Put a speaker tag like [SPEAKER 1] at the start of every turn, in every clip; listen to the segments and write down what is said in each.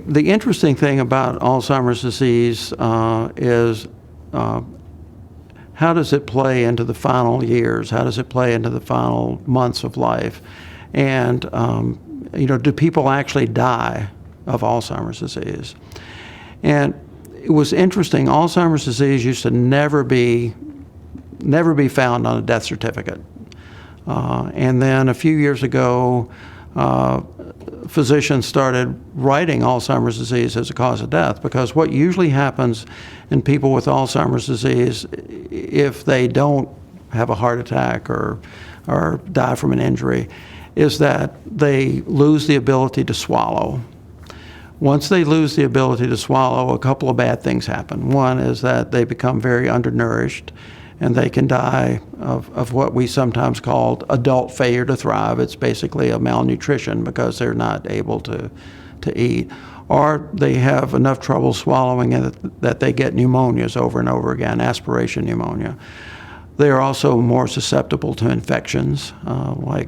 [SPEAKER 1] The interesting thing about Alzheimer's disease is how does it play into the final years? How does it play into the final months of life? And do people actually die of Alzheimer's disease? And it was interesting. Alzheimer's disease used to never be found on a death certificate. And then a few years ago, physicians started writing Alzheimer's disease as a cause of death, because what usually happens in people with Alzheimer's disease, if they don't have a heart attack or die from an injury, is that they lose the ability to swallow. Once they lose the ability to swallow, a couple of bad things happen. One is that they become very undernourished, and they can die of what we sometimes call adult failure to thrive. It's basically a malnutrition because they're not able to eat. Or they have enough trouble swallowing that they get pneumonias over and over again, aspiration pneumonia. They are also more susceptible to infections, like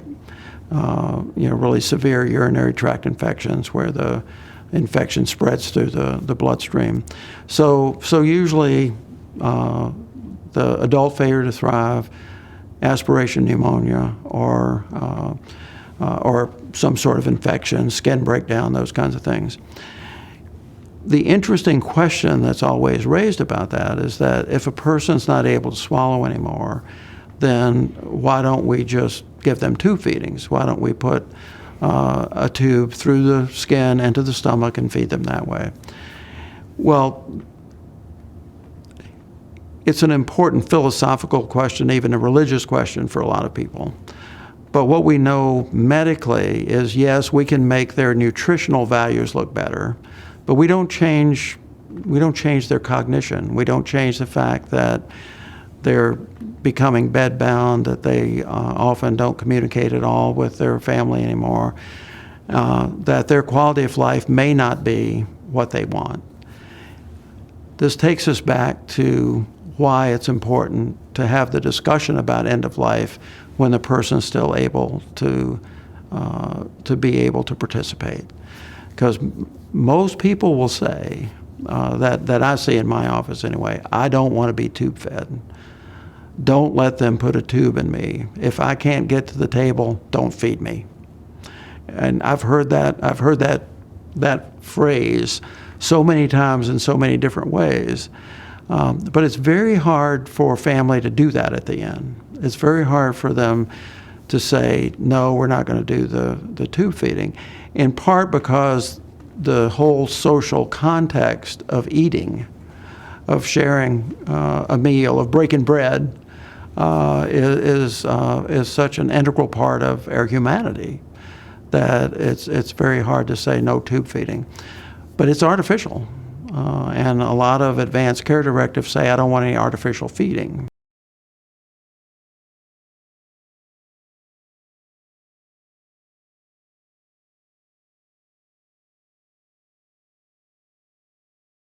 [SPEAKER 1] really severe urinary tract infections where the infection spreads through the bloodstream. So usually the adult failure to thrive, aspiration pneumonia, or some sort of infection, skin breakdown, those kinds of things. The interesting question that's always raised about that is that if a person's not able to swallow anymore, then why don't we just give them tube feedings? Why don't we put a tube through the skin into the stomach and feed them that way? Well, it's an important philosophical question, even a religious question for a lot of people. But what we know medically is, yes, we can make their nutritional values look better, but we don't change their cognition. We don't change the fact that they're becoming bedbound, that they often don't communicate at all with their family anymore, that their quality of life may not be what they want. This takes us back to why it's important to have the discussion about end of life when the person's still able to be able to participate. Because most people will say, that I see in my office anyway, I don't want to be tube fed. Don't let them put a tube in me. If I can't get to the table, don't feed me. And I've heard that phrase so many times in so many different ways. But it's very hard for a family to do that at the end. It's very hard for them to say, no, we're not going to do the tube feeding, in part because the whole social context of eating, of sharing a meal, of breaking bread, is such an integral part of our humanity that it's very hard to say no tube feeding. But it's artificial. And a lot of advanced care directives say, I don't want any artificial feeding.